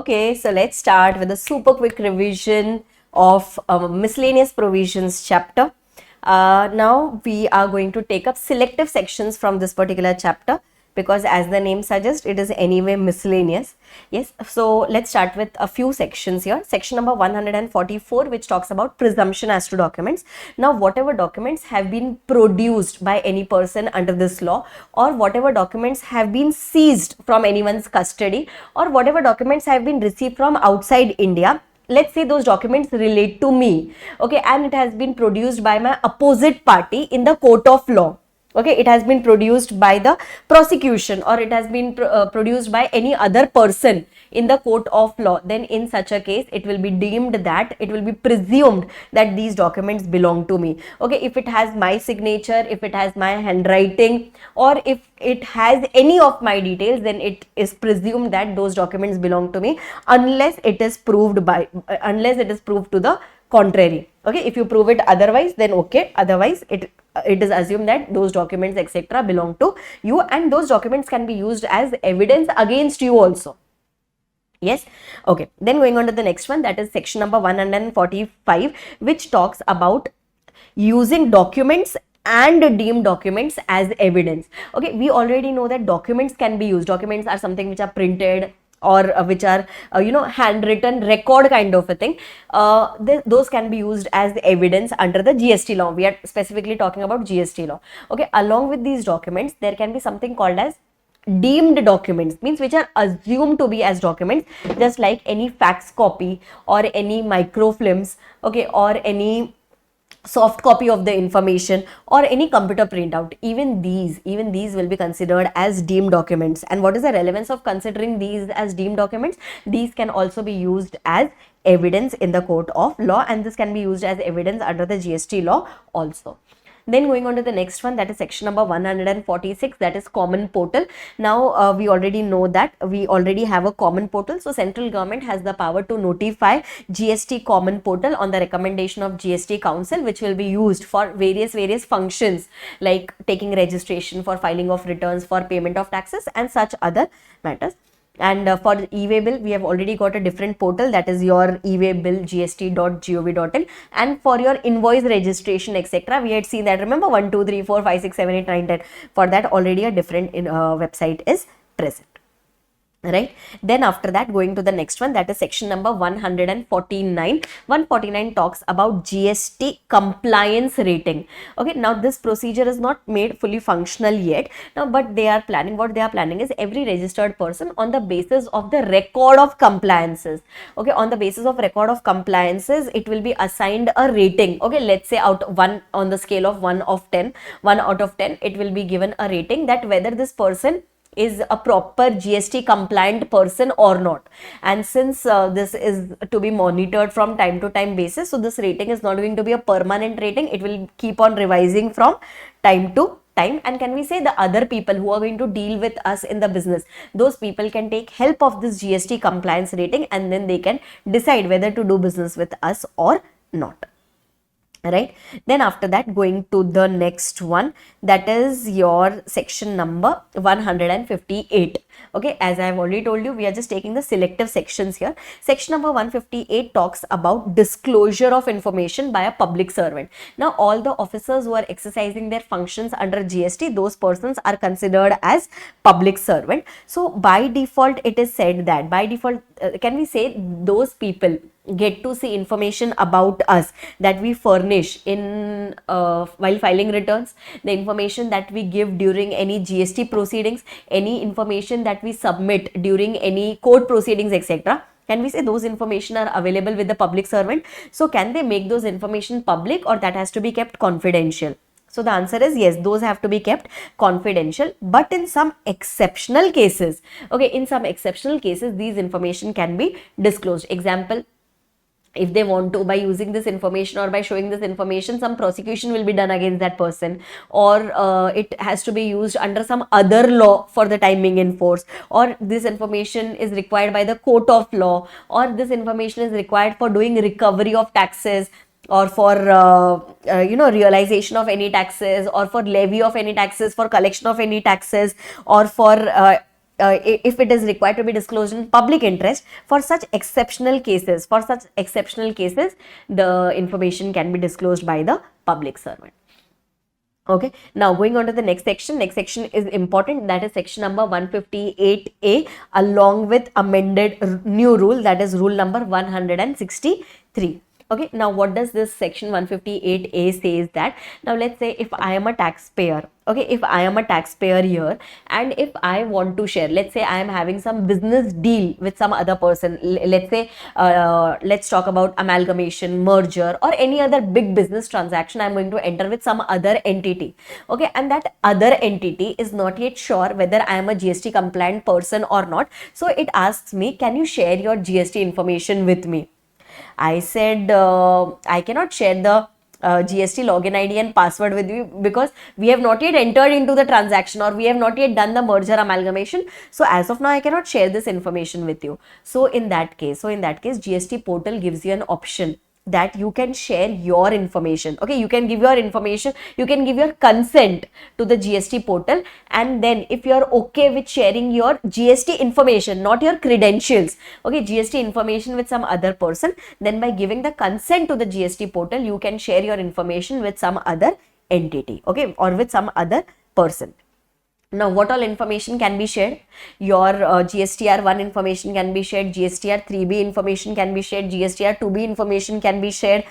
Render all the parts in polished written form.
Okay, so let's start with a super quick revision of miscellaneous provisions chapter. Now we are going to take up selective sections from this particular chapter because as the name suggests, it is anyway miscellaneous. Yes, so let's start with a few sections here. Section number 144, which talks about presumption as to documents. Now, whatever documents have been produced by any person under this law, or whatever documents have been seized from anyone's custody, or whatever documents have been received from outside India, let's say those documents relate to me, okay, and it has been produced by my opposite party in the court of law. Okay, it has been produced by the prosecution, or it has been produced by any other person in the court of law. Then in such a case, it will be deemed that, it will be presumed that these documents belong to me. Okay, if it has my signature, if it has my handwriting, or if it has any of my details, then it is presumed that those documents belong to me, unless it is proved to the contrary. Okay, if you prove it otherwise, then okay, otherwise it is assumed that those documents etc. belong to you, and those documents can be used as evidence against you also. Yes, okay. Then going on to the next one, that is section number 145, which talks about using documents and deemed documents as evidence. Okay, we already know that documents can be used. Documents are something which are printed, or which are handwritten record kind of a thing. Those can be used as evidence under the GST law. We are specifically talking about GST law. Okay, along with these documents, there can be something called as deemed documents, means which are assumed to be as documents, just like any fax copy or any microfilms, okay, or any soft copy of the information or any computer printout. Even these will be considered as deemed documents. And what is the relevance of considering these as deemed documents? These can also be used as evidence in the court of law, and this can be used as evidence under the GST law also. Then going on to the next one, that is section number 146, that is common portal. Now we already know that we already have a common portal. So central government has the power to notify GST common portal on the recommendation of GST council, which will be used for various functions like taking registration, for filing of returns, for payment of taxes and such other matters. And for the e-way bill, we have already got a different portal, that is your e-way bill gst.gov.in. and for your invoice registration etc., we had seen that, remember, 1 2 3 4 5 6 7 8 9 10, for that already a different website is present. Right, then after that, going to the next one, that is section number 149. 149 talks about GST compliance rating. Okay, now this procedure is not made fully functional yet now, but what they are planning is every registered person, on the basis of the record of compliances, okay, on the basis of record of compliances, it will be assigned a rating. Okay, let's say on the scale of 1 out of 10, it will be given a rating that whether this person is a proper GST compliant person or not. And since this is to be monitored from time to time basis, so this rating is not going to be a permanent rating. It will keep on revising from time to time. And can we say the other people who are going to deal with us in the business, those people can take help of this GST compliance rating, and then they can decide whether to do business with us or not. Right, then after that, going to the next one, that is your section number 158. Okay, as I have already told you, we are just taking the selective sections here. Section number 158 talks about disclosure of information by a public servant. Now all the officers who are exercising their functions under GST, those persons are considered as public servant. So by default, it is said that by default, can we say those people get to see information about us that we furnish in while filing returns, the information that we give during any GST proceedings, any information that we submit during any court proceedings etc. Can we say those information are available with the public servant? So can they make those information public, or that has to be kept confidential? So the answer is yes, those have to be kept confidential. But in some exceptional cases, okay, in some exceptional cases, these information can be disclosed. Example, if they want to, by using this information or by showing this information, some prosecution will be done against that person, or it has to be used under some other law for the time being in force, or this information is required by the court of law, or this information is required for doing recovery of taxes, or for realization of any taxes, or for levy of any taxes, for collection of any taxes, or for if it is required to be disclosed in public interest, for such exceptional cases, the information can be disclosed by the public servant. Okay, now going on to the next section. Next section is important, that is section number 158A, along with amended new rule, that is rule number 163. Okay, now what does this section 158A says that, now let's say if I am a taxpayer, okay, if I am a taxpayer here, and if I want to share, let's say I am having some business deal with some other person, let's say let's talk about amalgamation, merger, or any other big business transaction I'm going to enter with some other entity. Okay, and that other entity is not yet sure whether I am a GST compliant person or not, so it asks me, can you share your GST information with me? I said I cannot share the GST login ID and password with you because we have not yet entered into the transaction, or we have not yet done the merger amalgamation. So as of now, I cannot share this information with you. So in that case, GST portal gives you an option that you can share your information. Okay, you can give your information, you can give your consent to the GST portal, and then if you are okay with sharing your GST information, not your credentials, okay, GST information with some other person, then by giving the consent to the GST portal, you can share your information with some other entity, okay, or with some other person. Now, what all information can be shared? Your GSTR1 information can be shared, GSTR3B information can be shared, GSTR2B information can be shared.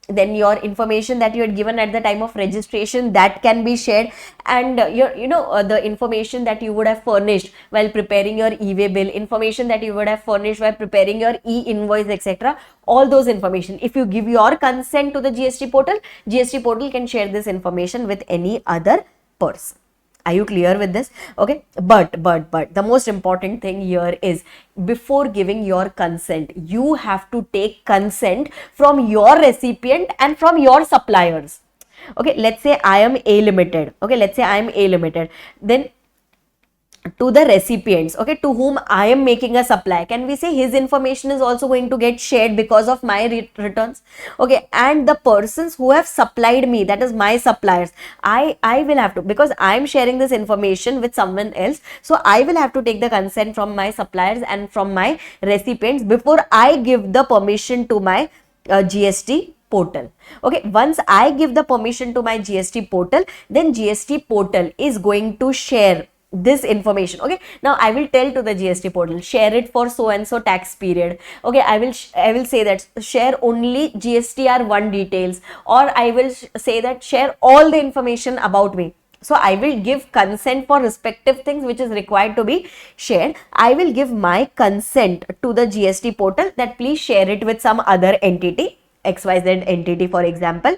Then your information that you had given at the time of registration, that can be shared, and the information that you would have furnished while preparing your e-way bill, information that you would have furnished while preparing your e-invoice, etc. All those information, if you give your consent to the GST portal can share this information with any other person. Are you clear with this? Okay, but the most important thing here is, before giving your consent, you have to take consent from your recipient and from your suppliers. Okay, let's say I am A Limited. Okay, let's say I am A Limited. Then to the recipients, okay, to whom I am making a supply, can we say his information is also going to get shared because of my returns? Okay, and the persons who have supplied me, that is my suppliers, I will have to, because I am sharing this information with someone else, so I will have to take the consent from my suppliers and from my recipients before I give the permission to my GST portal. Okay, once I give the permission to my GST portal, then GST portal is going to share this information. Okay, now I will tell to the GST portal, share it for so and so tax period. Okay, I will say that share only GSTR1 details, or I will say that share all the information about me. So I will give consent for respective things which is required to be shared. I will give my consent to the GST portal that please share it with some other entity, XYZ entity for example.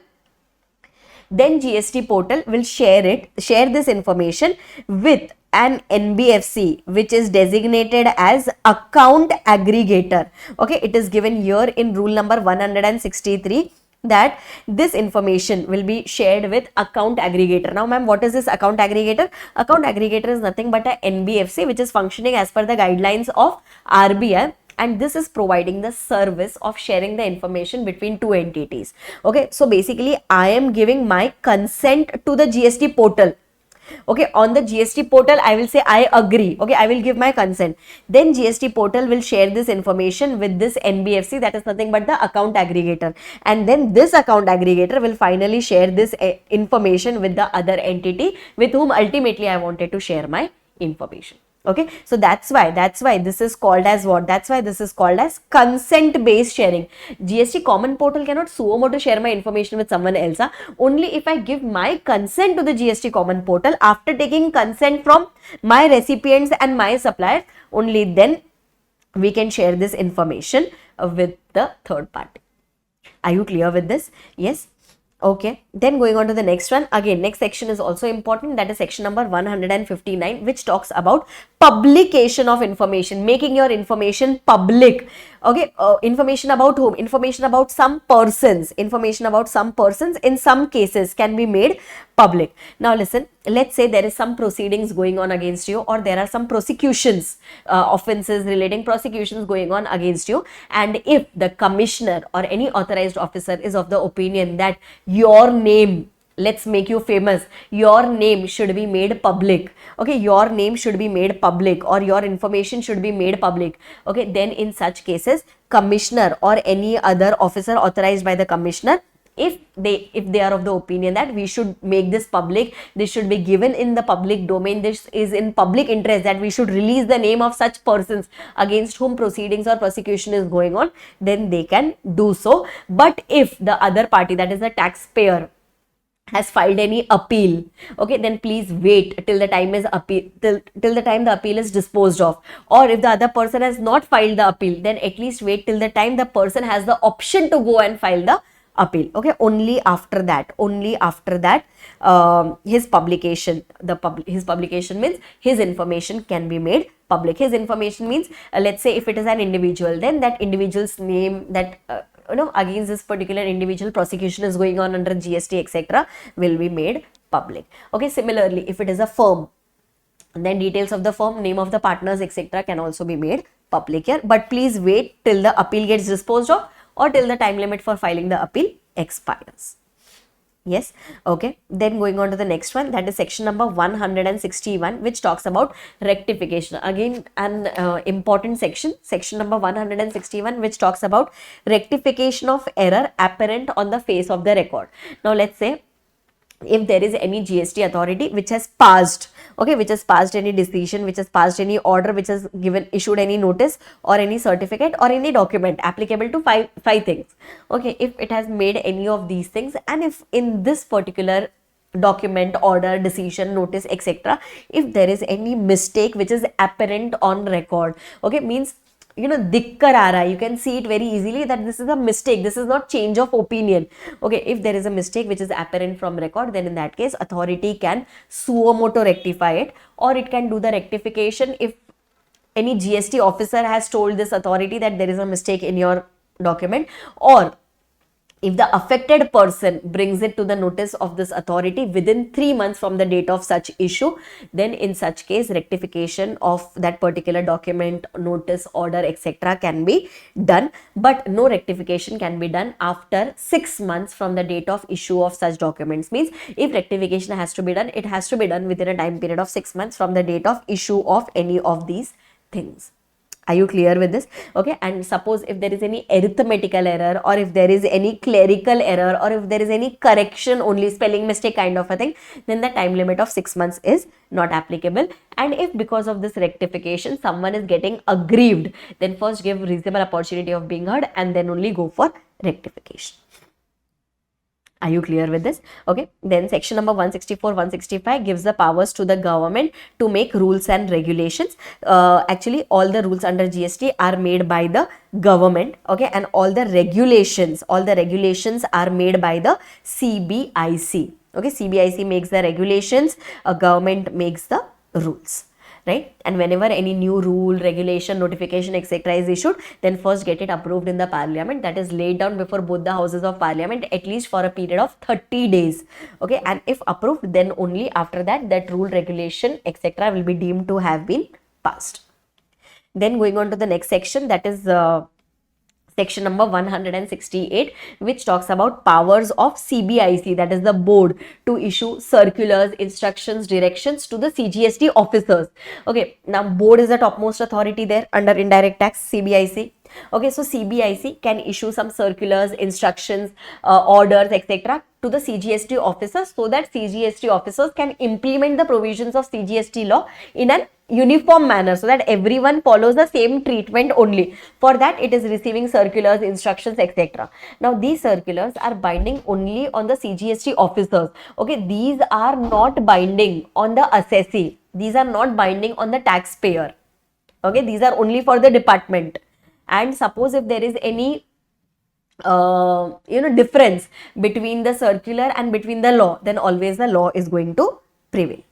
Then GST portal will share this information with an NBFC which is designated as account aggregator. Okay, it is given here in rule number 163 that this information will be shared with account aggregator. Now ma'am, what is this account aggregator? Account aggregator is nothing but a NBFC which is functioning as per the guidelines of RBI, and this is providing the service of sharing the information between two entities. Okay, so basically I am giving my consent to the GST portal. Okay, on the GST portal I will say I agree. Okay, I will give my consent. Then GST portal will share this information with this NBFC, that is nothing but the account aggregator, and then this account aggregator will finally share this information with the other entity with whom ultimately I wanted to share my information. Okay, so that's why this is called as what? That's why this is called as consent based sharing. GST common portal cannot suo motu share my information with someone else. Only if I give my consent to the GST common portal after taking consent from my recipients and my suppliers, only then we can share this information with the third party. Are you clear with this? Yes. Okay, then going on to the next one. Again, next section is also important, that is section number 159, which talks about publication of information, making your information public. Okay, information about whom? Information about some persons. Information about some persons in some cases can be made public. Now listen, let's say there is some proceedings going on against you, or there are some prosecutions, offenses relating prosecutions going on against you, and if the commissioner or any authorized officer is of the opinion that your name let's make you famous, your name should be made public. Okay, your name should be made public, or your information should be made public. Okay, then in such cases, commissioner or any other officer authorized by the commissioner, if they are of the opinion that we should make this public, this should be given in the public domain, this is in public interest, that we should release the name of such persons against whom proceedings or prosecution is going on, then they can do so. But if the other party, that is the taxpayer, has filed any appeal, okay, then please wait till the time is appeal, till the time the appeal is disposed of. Or if the other person has not filed the appeal, then at least wait till the time the person has the option to go and file the appeal. Okay, only after that his publication, his publication means his information can be made public. His information means, let's say if it is an individual, then that individual's name, that against this particular individual prosecution is going on under GST, etc., will be made public. Okay, similarly, if it is a firm, then details of the firm, name of the partners, etc., can also be made public here. But please wait till the appeal gets disposed of, or till the time limit for filing the appeal expires. Yes, okay. Then going on to the next one, that is section number 161, which talks about rectification. Again, an important section, section number 161, which talks about rectification of error apparent on the face of the record. Now, let's say if there is any GST authority which has passed, okay, which has passed any decision, which has passed any order, which has issued any notice or any certificate or any document applicable to five things. Okay, if it has made any of these things, and if in this particular document, order, decision, notice, etc., if there is any mistake which is apparent on record, okay, means दिख कर आ रहा है, you can see it very easily that this is a mistake, this is not change of opinion. Okay, if there is a mistake which is apparent from record, then in that case authority can suo motu rectify it, or it can do the rectification if any GST officer has told this authority that there is a mistake in your document, or if the affected person brings it to the notice of this authority within 3 months from the date of such issue, then in such case rectification of that particular document, notice, order, etc. can be done. But no rectification can be done after 6 months from the date of issue of such documents. Means if rectification has to be done, it has to be done within a time period of 6 months from the date of issue of any of these things. Are you clear with this? Okay, and suppose if there is any arithmetical error, or if there is any clerical error, or if there is any correction, only spelling mistake kind of a thing, then the time limit of 6 months is not applicable. And if because of this rectification someone is getting aggrieved, then first give reasonable opportunity of being heard and then only go for rectification. Are you clear with this? Okay, then section number 164, 165 gives the powers to the government to make rules and regulations. Actually, all the rules under GST are made by the government, okay, and all the regulations are made by the CBIC. Okay, CBIC makes the regulations, a government makes the rules. Right? And whenever any new rule, regulation, notification, etc. is issued, then first get it approved in the parliament, that is laid down before both the houses of parliament at least for a period of 30 days. Okay, and if approved, then only after that, that rule, regulation, etc. will be deemed to have been passed. Then going on to the next section, that is section number 168, which talks about powers of CBIC, that is the board, to issue circulars, instructions, directions to the CGST officers. Okay, now board is the topmost authority there under indirect tax, CBIC. Okay, so CBIC can issue some circulars, instructions, orders, etc. to the CGST officers, so that CGST officers can implement the provisions of CGST law in an uniform manner, so that everyone follows the same treatment only. For that, it is receiving circulars, instructions, etc. Now, these circulars are binding only on the CGST officers. Okay, these are not binding on the assessee. These are not binding on the taxpayer. Okay, these are only for the department. And suppose if there is any difference between the circular and between the law, then always the law is going to prevail.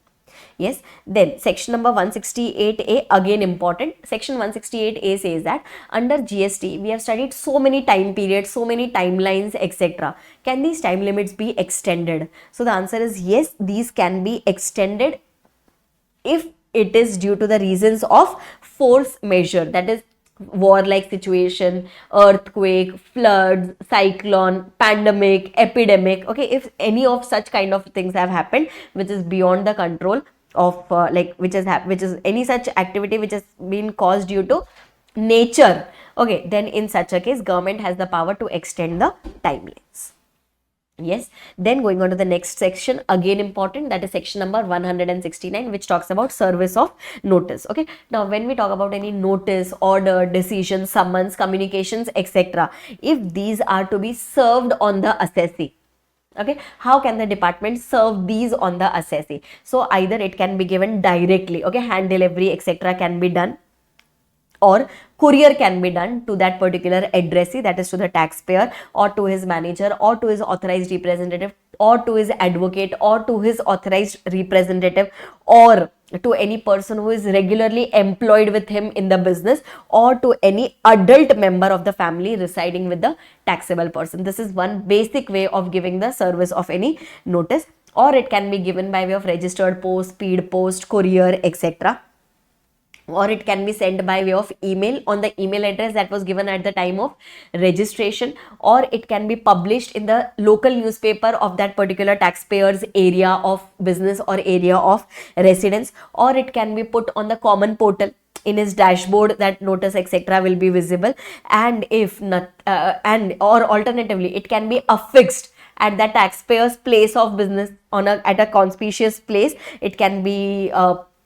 Yes, then section number 168A, again important. Section 168A says that under GST we have studied so many time periods, so many timelines, etc. Can these time limits be extended? So the answer is yes, these can be extended if it is due to the reasons of force majeure, that is war-like situation, earthquake, floods, cyclone, pandemic, epidemic. Okay, if any of such kind of things have happened, which is beyond the control of which is any such activity which has been caused due to nature. Okay, then in such a case, government has the power to extend the timelines. Yes, then going on to the next section, again important, that is section number 169, which talks about service of notice. Okay, now when we talk about any notice, order, decision, summons, communications, etc., if these are to be served on the assessee, okay, how can the department serve these on the assessee? So either it can be given directly, okay, hand delivery, etc., can be done, or courier can be done to that particular addressee, that is to the taxpayer, or to his manager, or to his authorized representative, or to his advocate, or to his authorized representative, or to any person who is regularly employed with him in the business, or to any adult member of the family residing with the taxable person. This is one basic way of giving the service of any notice. Or it can be given by way of registered post, speed post, courier, etc., or it can be sent by way of email on the email address that was given at the time of registration, or it can be published in the local newspaper of that particular taxpayer's area of business or area of residence, or it can be put on the common portal in his dashboard, that notice etc. will be visible. And if not or alternatively, it can be affixed at the taxpayer's place of business at a conspicuous place. It can be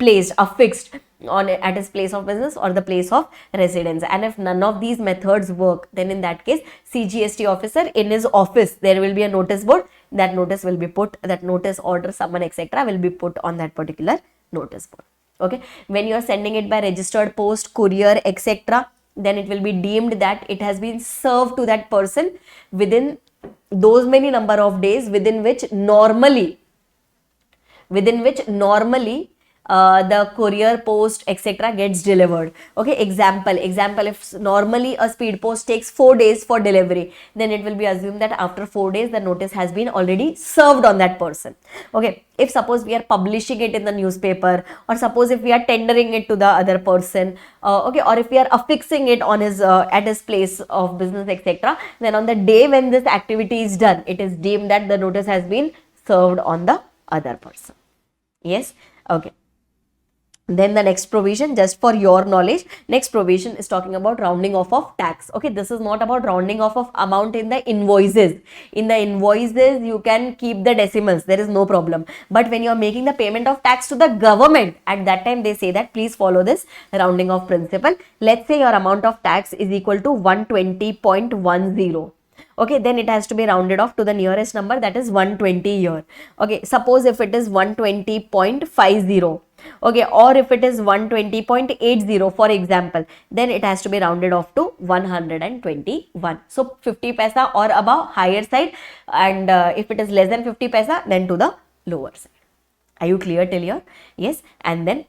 placed, affixed at his place of business or the place of residence. And if none of these methods work, then in that case, CGST officer in his office, there will be a notice board. That notice will be put, that notice, order, summon, etc. will be put on that particular notice board. Okay, when you are sending it by registered post, courier, etc., then it will be deemed that it has been served to that person within those many number of days within which normally the courier, post, etc. gets delivered. Okay, example, if normally a speed post takes 4 days for delivery, then it will be assumed that after 4 days the notice has been already served on that person. Okay, if suppose we are publishing it in the newspaper, or suppose if we are tendering it to the other person, okay, or if we are affixing it on his at his place of business, etc., then on the day when this activity is done, it is deemed that the notice has been served on the other person. Yes, okay. Then the next provision, just for your knowledge, next provision is talking about rounding off of tax. Okay, this is not about rounding off of amount in the invoices. In the invoices, you can keep the decimals, there is no problem. But when you are making the payment of tax to the government, at that time they say that please follow this rounding off principle. Let's say your amount of tax is equal to 120.10. Okay, then it has to be rounded off to the nearest number, that is 120 here. Okay, suppose if it is 120.50, okay, or if it is 120.80 for example, then it has to be rounded off to 121. So 50 paisa or above, higher side, and if it is less than 50 paisa, then to the lower side. Are you clear till here? Yes. And then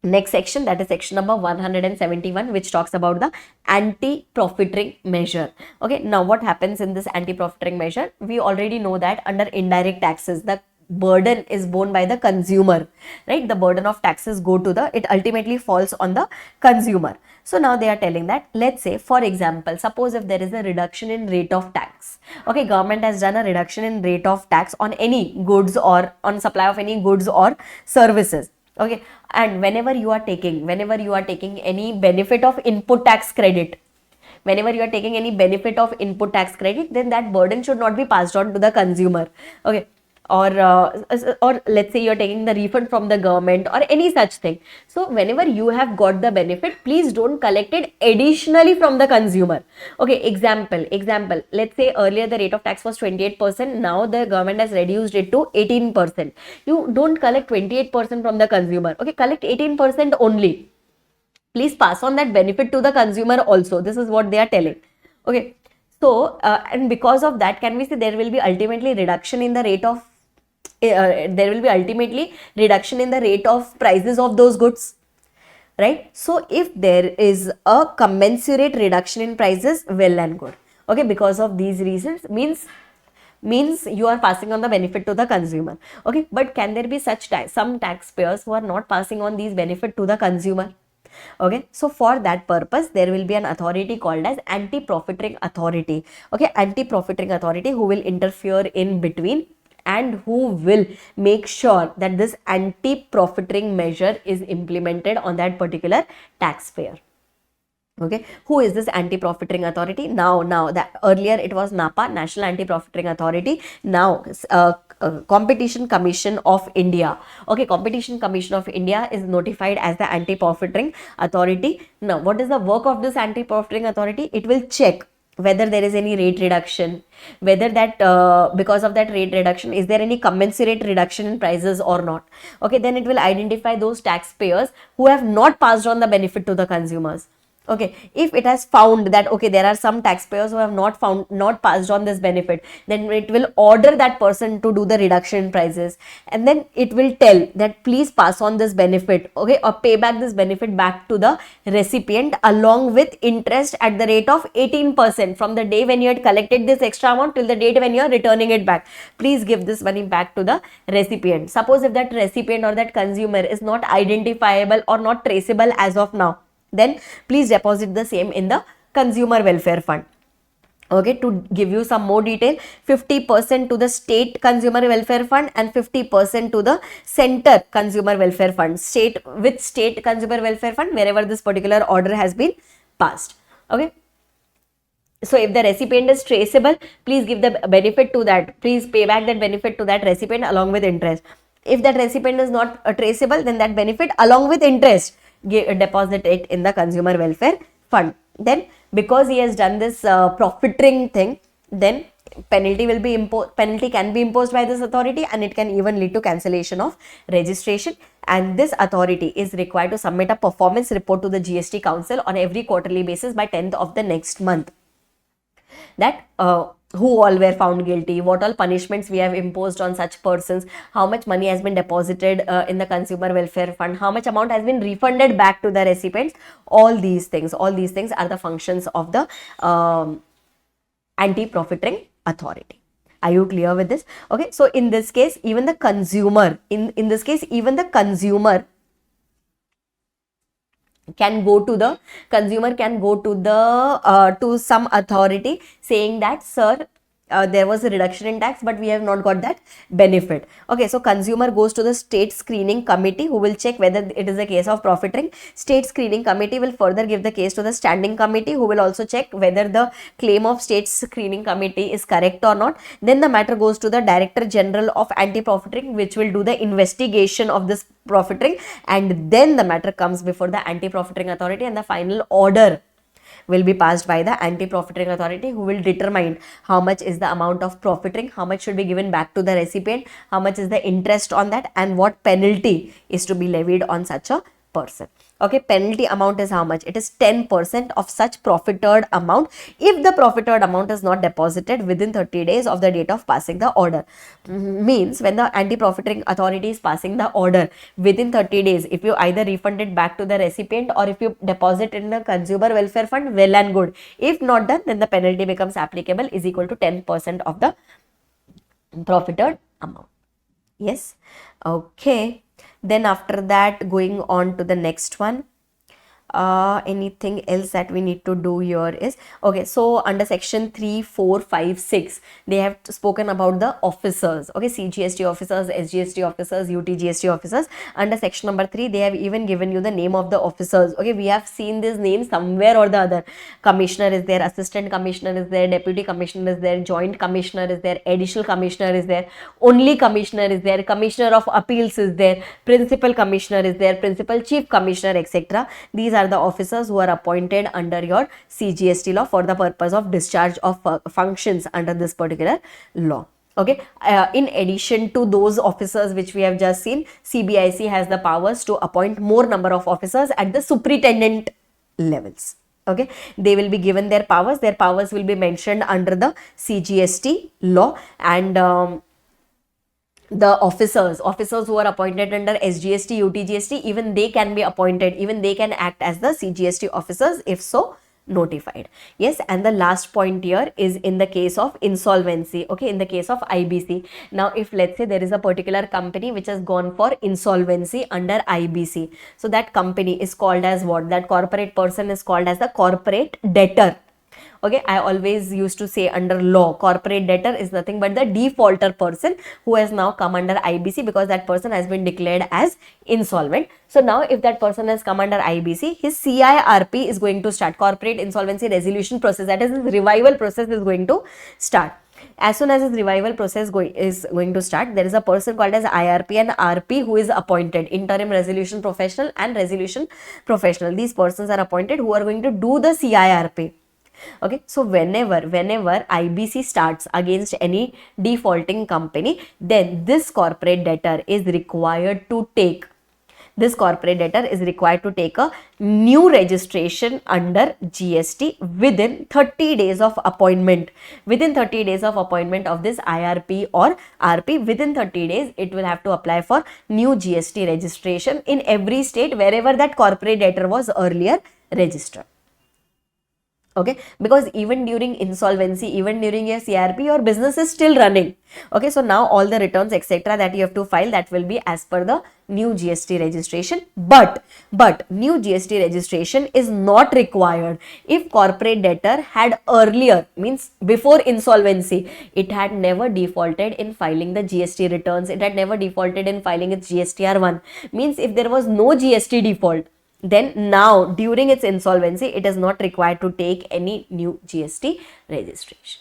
next section, that is section number 171, which talks about the anti-profiteering measure. Okay, now what happens in this anti-profiteering measure? We already know that under indirect taxes, the burden is borne by the consumer, right? The burden of taxes it ultimately falls on the consumer. So now they are telling that, let's say for example, suppose if there is a reduction in rate of tax, okay, government has done a reduction in rate of tax on any goods or on supply of any goods or services. Okay, and whenever you are taking any benefit of input tax credit, then that burden should not be passed on to the consumer. Okay, or let's say you're taking the refund from the government or any such thing. So whenever you have got the benefit, please don't collect it additionally from the consumer. Okay, example, let's say earlier the rate of tax was 28%, now the government has reduced it to 18%. You don't collect 28% from the consumer. Okay, collect 18% only. Please pass on that benefit to the consumer also. This is what they are telling. Okay, so and because of that, can we say there will be ultimately reduction in the rate of prices of those goods, right? So if there is a commensurate reduction in prices, well and good. Okay, because of these reasons, means you are passing on the benefit to the consumer. Okay, but can there be some taxpayers who are not passing on these benefit to the consumer? Okay, so for that purpose, there will be an authority called as anti-profiteering authority. Okay, anti-profiteering authority who will interfere in between and who will make sure that this anti-profiteering measure is implemented on that particular taxpayer. Okay, who is this anti-profiteering authority? Now that earlier it was NAPA, National Anti-Profiteering Authority. Now Competition Commission of India. Okay, Competition Commission of India is notified as the anti-profiteering authority. Now, what is the work of this anti-profiteering authority? It will check whether there is any rate reduction, whether that because of that rate reduction, is there any commensurate reduction in prices or not. Okay, then it will identify those taxpayers who have not passed on the benefit to the consumers. Okay, if it has found that okay, there are some taxpayers who have not passed on this benefit, then it will order that person to do the reduction in prices, and then it will tell that please pass on this benefit, okay, or pay back this benefit back to the recipient along with interest at the rate of 18% from the day when you had collected this extra amount till the date when you are returning it back. Please give this money back to the recipient. Suppose if that recipient or that consumer is not identifiable or not traceable as of now, then please deposit the same in the consumer welfare fund. Okay, to give you some more detail, 50% to the state consumer welfare fund and 50% to the center consumer welfare fund. State consumer welfare fund wherever this particular order has been passed. Okay, so if the recipient is traceable, please give the benefit to that, please pay back that benefit to that recipient along with interest. If that recipient is not traceable, then that benefit along with interest, deposit it in the consumer welfare fund. Then because he has done this profiteering thing, then penalty can be imposed by this authority, and it can even lead to cancellation of registration. And this authority is required to submit a performance report to the GST Council on every quarterly basis by 10th of the next month, that who all were found guilty, what all punishments we have imposed on such persons, how much money has been deposited in the consumer welfare fund, how much amount has been refunded back to the recipients. All these things are the functions of the anti-profiteering authority. Are you clear with this? Okay, so in this case, even the consumer, in this case, even the consumer can go to the to some authority saying that, sir, there was a reduction in tax, but we have not got that benefit. Okay, so consumer goes to the state screening committee who will check whether it is a case of profiteering. State screening committee will further give the case to the standing committee who will also check whether the claim of state screening committee is correct or not. Then the matter goes to the Director General of Anti-Profiteering, which will do the investigation of this profiteering, and then the matter comes before the Anti-Profiteering Authority, and the final order will be passed by the Anti-Profiteering Authority, who will determine how much is the amount of profiteering, how much should be given back to the recipient, how much is the interest on that, and what penalty is to be levied on such a person. Okay, penalty amount is how much? It is 10% of such profited amount if the profited amount is not deposited within 30 days of the date of passing the order. Means when the anti-profiteering authority is passing the order, within 30 days, if you either refund it back to the recipient or if you deposit in the consumer welfare fund, well and good. If not done, then the penalty becomes applicable, is equal to 10% of the profited amount. Yes, okay. Then after that, going on to the next one, anything else that we need to do here is, okay, so under section 3, 4, 5, 6, they have spoken about the officers, okay, CGST officers, SGST officers, UTGST officers. Under section number 3, they have even given you the name of the officers. Okay, we have seen this name somewhere or the other. Commissioner is there, assistant commissioner is there, deputy commissioner is there, joint commissioner is there, additional commissioner is there, only commissioner is there, commissioner of appeals is there, principal commissioner is there, principal chief commissioner, etc. These are the officers who are appointed under your CGST law for the purpose of discharge of functions under this particular law. Okay, in addition to those officers which we have just seen, CBIC has the powers to appoint more number of officers at the superintendent levels. Okay, they will be given their powers will be mentioned under the CGST law, and the officers who are appointed under SGST, UTGST, even they can be appointed, even they can act as the CGST officers if so notified. Yes, and the last point here is in the case of insolvency. Okay, in the case of IBC. Now, if let's say there is a particular company which has gone for insolvency under IBC, so that company is called as what? That corporate person is called as the corporate debtor. Okay, I always used to say under law, corporate debtor is nothing but the defaulter person who has now come under IBC because that person has been declared as insolvent. So now if that person has come under IBC, his CIRP is going to start, corporate insolvency resolution process, that is his revival process is going to start. As soon as his revival process is going to start, there is a person called as IRP and RP who is appointed, interim resolution professional and resolution professional. These persons are appointed who are going to do the CIRP. Okay, so whenever IBC starts against any defaulting company, then this corporate debtor is required to take a new registration under GST within 30 days of appointment. Within 30 days of appointment of this IRP or RP, within 30 days, it will have to apply for new GST registration in every state wherever that corporate debtor was earlier registered. Okay, because even during insolvency, even during your CRP, your business is still running. Okay, so now all the returns etc that you have to file, that will be as per the new GST registration. But new GST registration is not required if corporate debtor had earlier, means before insolvency, it had never defaulted in filing the GST returns, it had never defaulted in filing its GSTR1. Means if there was no GST default, then now during its insolvency, it is not required to take any new GST registration.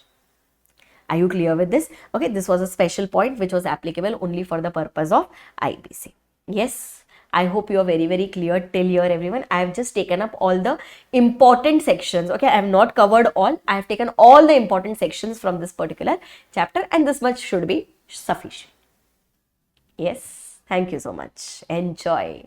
Are you clear with this? Okay, this was a special point which was applicable only for the purpose of IBC. Yes, I hope you are very clear till here, everyone. I have just taken up all the important sections. Okay, I have not covered all. I have taken all the important sections from this particular chapter, and this much should be sufficient. Yes, thank you so much. Enjoy.